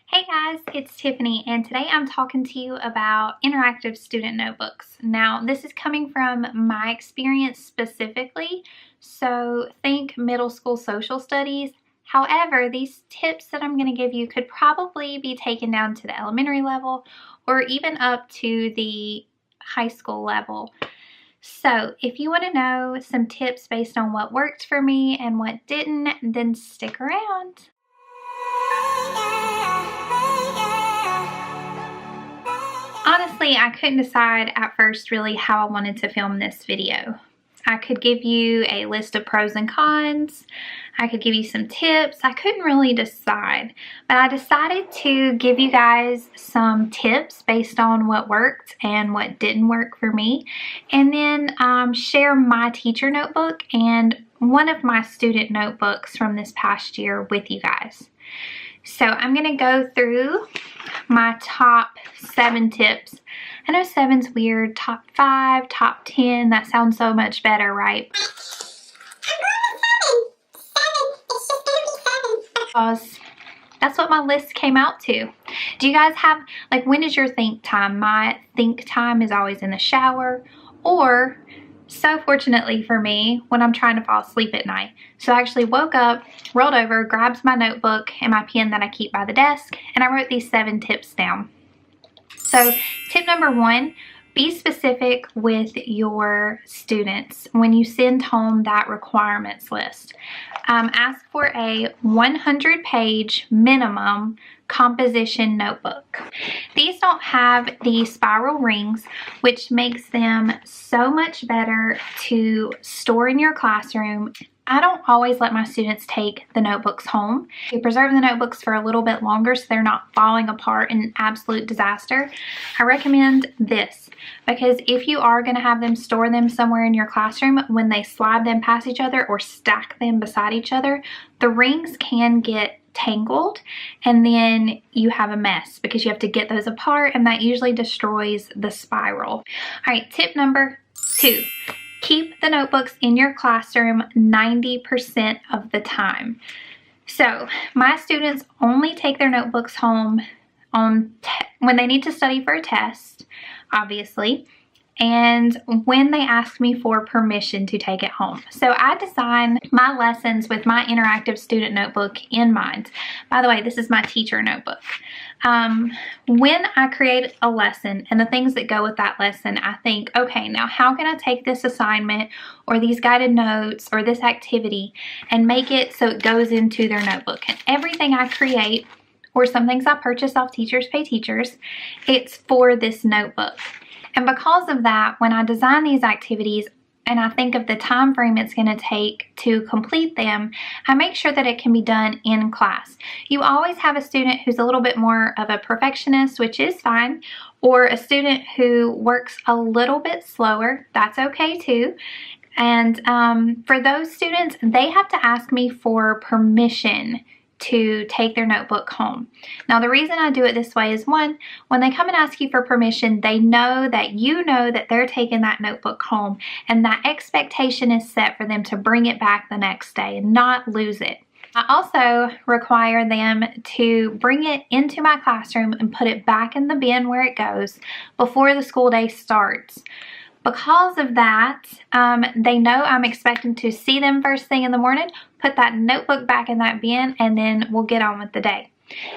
Hey guys, it's Tiffany, and today I'm talking to you about interactive student notebooks. Now, this is coming from my experience specifically, so think middle school social studies. However, these tips that I'm going to give you could probably be taken down to the elementary level or even up to the high school level. So if you want to know some tips based on what worked for me and what didn't, then stick around. Honestly, I couldn't decide at first really how I wanted to film this video. I could give you a list of pros and cons. I could give you some tips. I couldn't really decide, but I decided to give you guys some tips based on what worked and what didn't work for me, and then share my teacher notebook and one of my student notebooks from this past year with you guys. So I'm going to go through my top 7 tips. I know 7's weird. Top 5, top 10. That sounds so much better, right? Because that's what my list came out to. Do you guys have, like, when is your think time? My think time is always in the shower, or so fortunately for me, when I'm trying to fall asleep at night. So I actually woke up, rolled over, grabbed my notebook and my pen that I keep by the desk, and I wrote these 7 tips down. So tip number 1, be specific with your students when you send home that requirements list. Ask for a 100-page minimum composition notebook. These don't have the spiral rings, which makes them so much better to store in your classroom. I don't always let my students take the notebooks home. We preserve the notebooks for a little bit longer so they're not falling apart in absolute disaster. I recommend this because if you are going to have them store them somewhere in your classroom, when they slide them past each other or stack them beside each other, the rings can get tangled and then you have a mess because you have to get those apart, and that usually destroys the spiral. All right, tip number 2. Keep the notebooks in your classroom 90% of the time. So my students only take their notebooks home on when they need to study for a test, obviously, and when they ask me for permission to take it home. So I design my lessons with my interactive student notebook in mind. By the way, this is my teacher notebook. When I create a lesson and the things that go with that lesson, I think, okay, now how can I take this assignment or these guided notes or this activity and make it so it goes into their notebook? And everything I create, or some things I purchase off Teachers Pay Teachers, it's for this notebook. And because of that, when I design these activities and I think of the time frame it's going to take to complete them, I make sure that it can be done in class. You always have a student who's a little bit more of a perfectionist, which is fine, or a student who works a little bit slower. That's okay too. And for those students, they have to ask me for permission to take their notebook home. Now, the reason I do it this way is, 1, when they come and ask you for permission, they know that you know that they're taking that notebook home, and that expectation is set for them to bring it back the next day and not lose it. I also require them to bring it into my classroom and put it back in the bin where it goes before the school day starts. Because of that, they know I'm expecting to see them first thing in the morning, put that notebook back in that bin, and then we'll get on with the day.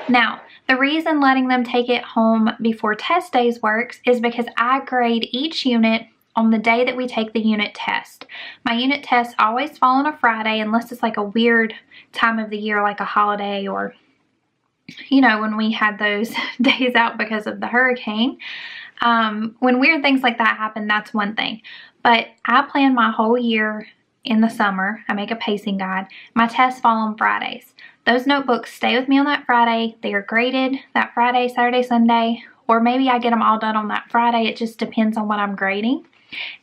Now, the reason letting them take it home before test days works is because I grade each unit on the day that we take the unit test. My unit tests always fall on a Friday unless it's like a weird time of the year, like a holiday, or, you know, when we had those days out because of the hurricane. When weird things like that happen, that's one thing. But I plan my whole year in the summer. I make a pacing guide. My tests fall on Fridays. Those notebooks stay with me on that Friday. They are graded that Friday, Saturday, Sunday, or maybe I get them all done on that Friday. It just depends on what I'm grading.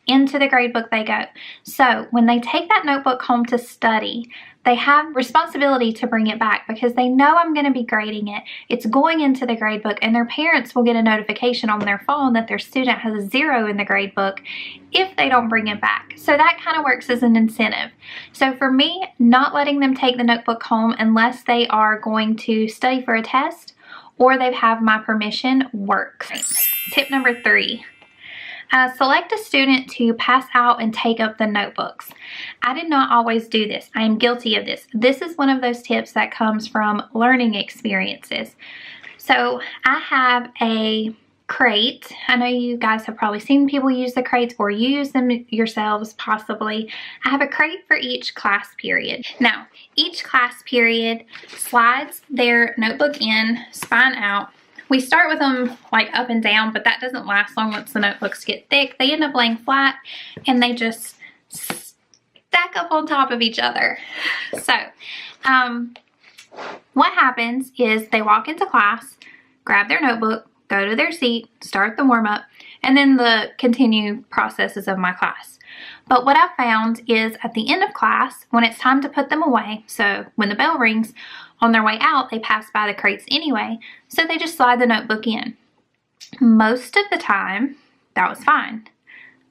Into the grade book they go. So when they take that notebook home to study, they have responsibility to bring it back because they know I'm going to be grading it. It's going into the grade book, and their parents will get a notification on their phone that their student has a 0 in the grade book if they don't bring it back. So that kind of works as an incentive. So for me, not letting them take the notebook home unless they are going to study for a test or they have my permission works. Tip number 3. Select a student to pass out and take up the notebooks. I did not always do this. I am guilty of this. This is one of those tips that comes from learning experiences. So I have a crate. I know you guys have probably seen people use the crates or use them yourselves possibly. I have a crate for each class period. Now, each class period slides their notebook in, spine out. We start with them like up and down, but that doesn't last long once the notebooks get thick. They end up laying flat and they just stack up on top of each other. So, what happens is they walk into class, grab their notebook, go to their seat, start the warm-up, and then the continue processes of my class. But what I found is at the end of class, when it's time to put them away, so when the bell rings, on their way out, they pass by the crates anyway, so they just slide the notebook in. Most of the time, that was fine.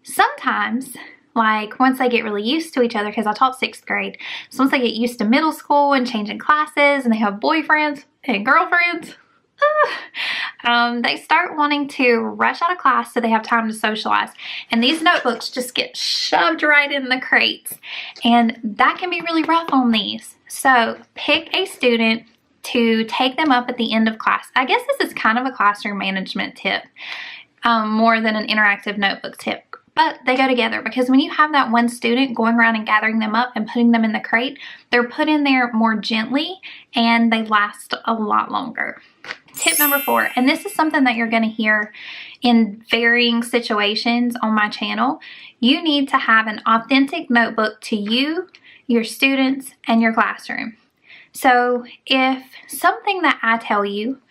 Sometimes, like once they get really used to each other, because I taught 6th grade, so once they get used to middle school and changing classes and they have boyfriends and girlfriends, they start wanting to rush out of class so they have time to socialize. And these notebooks just get shoved right in the crates. And that can be really rough on these. So pick a student to take them up at the end of class. I guess this is kind of a classroom management tip, more than an interactive notebook tip. But they go together because when you have that one student going around and gathering them up and putting them in the crate, they're put in there more gently and they last a lot longer. Tip number 4, and this is something that you're going to hear in varying situations on my channel. You need to have an authentic notebook to you, your students, and your classroom. So if something that I tell you,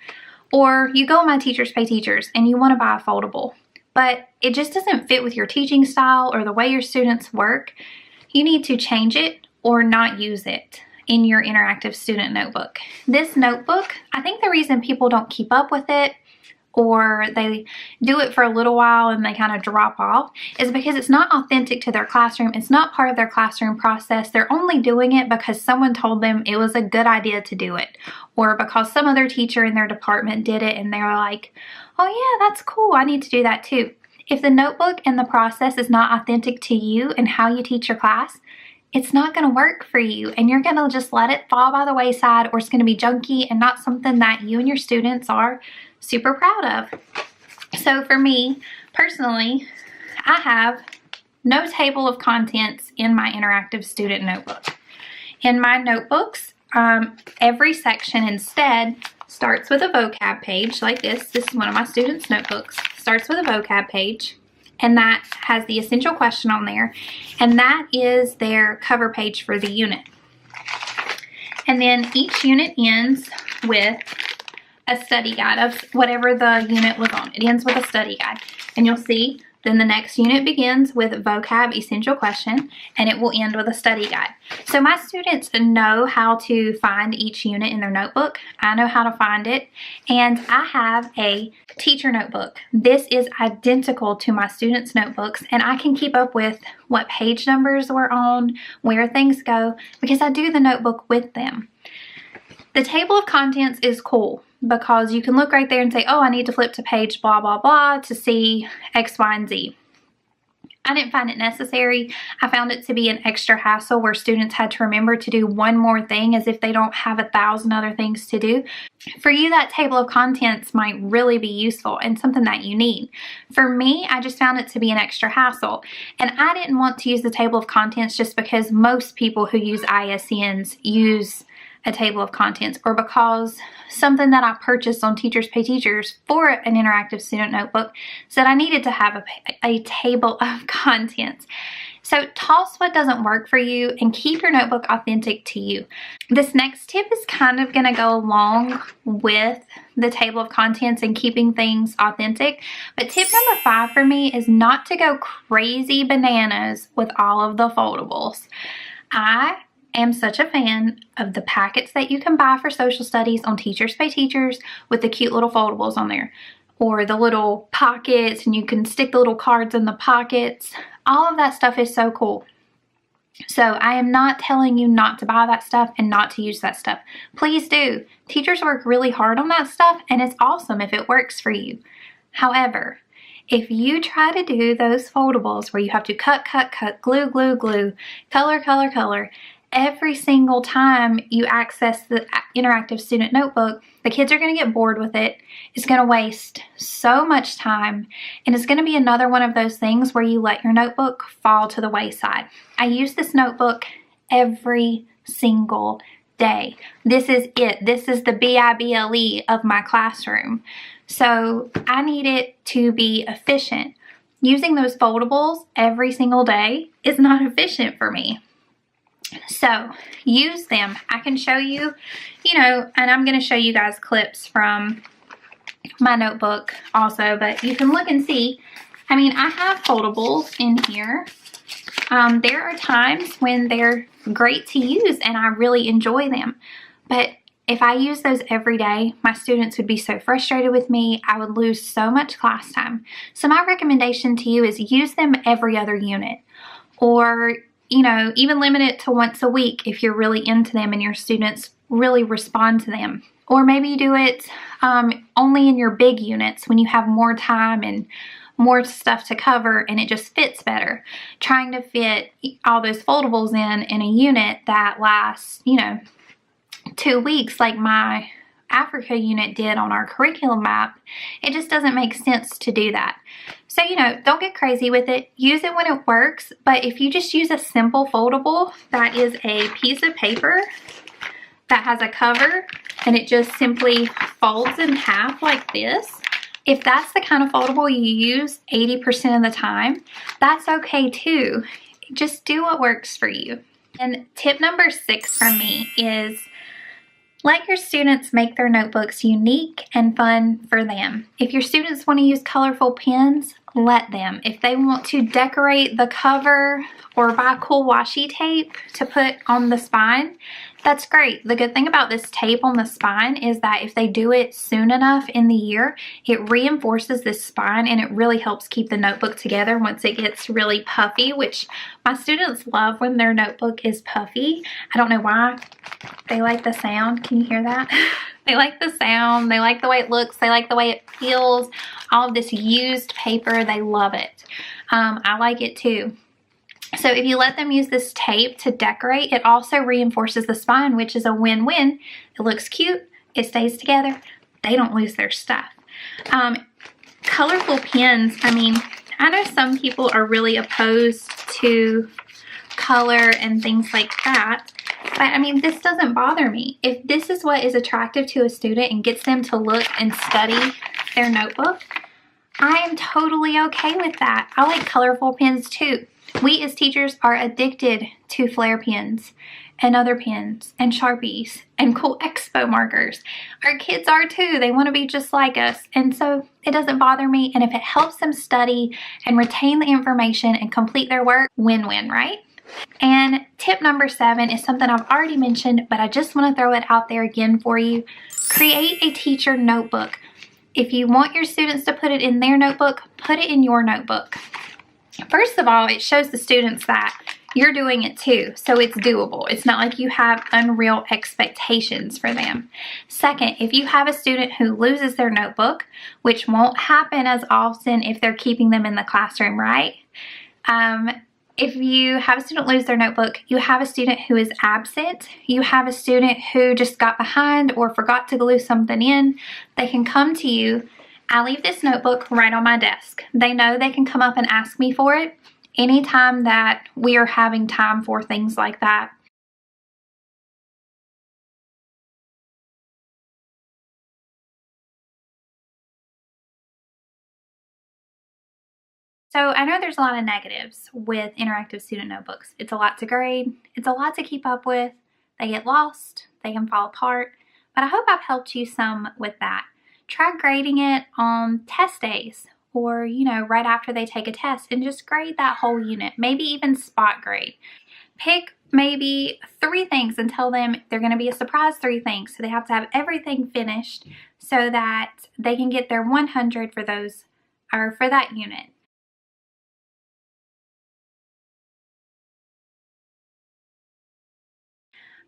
or you go on My Teachers Pay Teachers and you want to buy a foldable, but it just doesn't fit with your teaching style or the way your students work, you need to change it or not use it in your interactive student notebook. This notebook, I think the reason people don't keep up with it or they do it for a little while and they kind of drop off is because it's not authentic to their classroom. It's not part of their classroom process. They're only doing it because someone told them it was a good idea to do it, or because some other teacher in their department did it and they were like, oh yeah, that's cool, I need to do that too. If the notebook and the process is not authentic to you and how you teach your class, it's not going to work for you and you're going to just let it fall by the wayside, or it's going to be junky and not something that you and your students are super proud of. So for me personally, I have no table of contents in my interactive student notebook. In my notebooks, every section instead starts with a vocab page like this. This is one of my students' notebooks. Starts with a vocab page, and that has the essential question on there, and that is their cover page for the unit. And then each unit ends with a study guide of whatever the unit was on. It ends with a study guide, and you'll see then the next unit begins with vocab essential question, and it will end with a study guide. So my students know how to find each unit in their notebook. I know how to find it, and I have a teacher notebook. This is identical to my students' notebooks, and I can keep up with what page numbers we're on, where things go, because I do the notebook with them. The table of contents is cool because you can look right there and say, oh, I need to flip to page blah, blah, blah to see X, Y, and Z. I didn't find it necessary. I found it to be an extra hassle where students had to remember to do one more thing as if they don't have 1,000 other things to do. For you, that table of contents might really be useful and something that you need. For me, I just found it to be an extra hassle. And I didn't want to use the table of contents just because most people who use ISNs use a table of contents, or because something that I purchased on Teachers Pay Teachers for an interactive student notebook said I needed to have a table of contents. So toss what doesn't work for you and keep your notebook authentic to you. This next tip is kind of going to go along with the table of contents and keeping things authentic. But tip number 5 for me is not to go crazy bananas with all of the foldables. I am such a fan of the packets that you can buy for social studies on Teachers Pay Teachers with the cute little foldables on there, or the little pockets, and you can stick the little cards in the pockets. All of that stuff is so cool. So I am not telling you not to buy that stuff and not to use that stuff. Please do. Teachers work really hard on that stuff, and it's awesome if it works for you. However, if you try to do those foldables where you have to cut, glue, color, every single time you access the interactive student notebook, the kids are going to get bored with it. It's going to waste so much time, and it's going to be another one of those things where you let your notebook fall to the wayside. I use this notebook every single day. This is it. This is the BIBLE of my classroom. So I need it to be efficient. Using those foldables every single day is not efficient for me. So use them. I can show you, and I'm going to show you guys clips from my notebook also, but you can look and see. I mean, I have foldables in here. There are times when they're great to use and I really enjoy them, but if I use those every day, my students would be so frustrated with me. I would lose so much class time. So my recommendation to you is use them every other unit, or even limit it to once a week if you're really into them and your students really respond to them. Or maybe do it only in your big units when you have more time and more stuff to cover and it just fits better. Trying to fit all those foldables in a unit that lasts, 2 weeks like my Africa unit did on our curriculum map, it just doesn't make sense to do that. So, don't get crazy with it. Use it when it works, but if you just use a simple foldable that is a piece of paper that has a cover and it just simply folds in half like this, if that's the kind of foldable you use 80% of the time, that's okay too. Just do what works for you. And tip number 6 from me is let your students make their notebooks unique and fun for them. If your students want to use colorful pens, let them. If they want to decorate the cover or buy cool washi tape to put on the spine, that's great. The good thing about this tape on the spine is that if they do it soon enough in the year, it reinforces this spine and it really helps keep the notebook together once it gets really puffy, which my students love when their notebook is puffy. I don't know why. They like the sound. Can you hear that? They like the sound. They like the way it looks. They like the way it feels. All of this used paper, they love it. I like it too. So if you let them use this tape to decorate, it also reinforces the spine, which is a win-win. It looks cute, it stays together, they don't lose their stuff. Colorful pens, I mean, I know some people are really opposed to color and things like that, but I mean, this doesn't bother me. If this is what is attractive to a student and gets them to look and study their notebook, I am totally okay with that. I like colorful pens too. We as teachers are addicted to Flair pens and other pens and Sharpies and cool expo markers. Our kids are too. They want to be just like us. And so it doesn't bother me. And if it helps them study and retain the information and complete their work, win-win, right? And tip number 7 is something I've already mentioned, but I just want to throw it out there again for you. Create a teacher notebook. If you want your students to put it in their notebook, put it in your notebook. First of all, it shows the students that you're doing it too, so it's doable. It's not like you have unreal expectations for them. Second, if you have a student who loses their notebook, which won't happen as often if they're keeping them in the classroom, right? If you have a student lose their notebook, you have a student who is absent, you have a student who just got behind or forgot to glue something in, they can come to you. I leave this notebook right on my desk. They know they can come up and ask me for it anytime that we are having time for things like that. So I know there's a lot of negatives with interactive student notebooks. It's a lot to grade. It's a lot to keep up with. They get lost. They can fall apart. But I hope I've helped you some with that. Try grading it on test days or, right after they take a test and just grade that whole unit. Maybe even spot grade. Pick maybe 3 things and tell them they're going to be a surprise 3 things. So they have to have everything finished so that they can get their 100 for those or for that unit.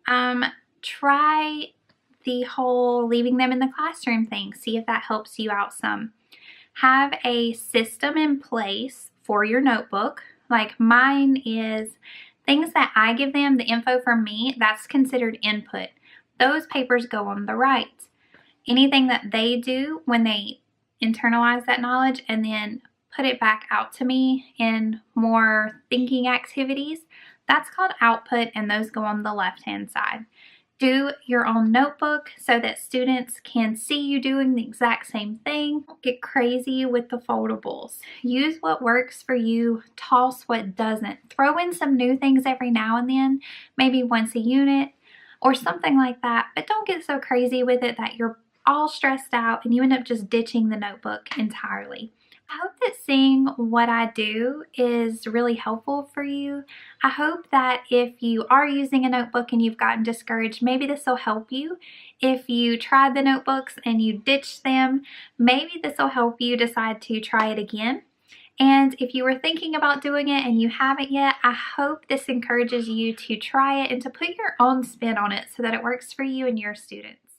Try the whole leaving them in the classroom thing. See if that helps you out some. Have a system in place for your notebook. Like mine is things that I give them, the info from me, that's considered input. Those papers go on the right. Anything that they do when they internalize that knowledge and then put it back out to me in more thinking activities, that's called output, and those go on the left-hand side. Do your own notebook so that students can see you doing the exact same thing. Don't get crazy with the foldables. Use what works for you, toss what doesn't. Throw in some new things every now and then, maybe once a unit or something like that, but don't get so crazy with it that you're all stressed out and you end up just ditching the notebook entirely. I hope that seeing what I do is really helpful for you. I hope that if you are using a notebook and you've gotten discouraged, maybe this will help you. If you tried the notebooks and you ditched them, maybe this will help you decide to try it again. And if you were thinking about doing it and you haven't yet, I hope this encourages you to try it and to put your own spin on it so that it works for you and your students.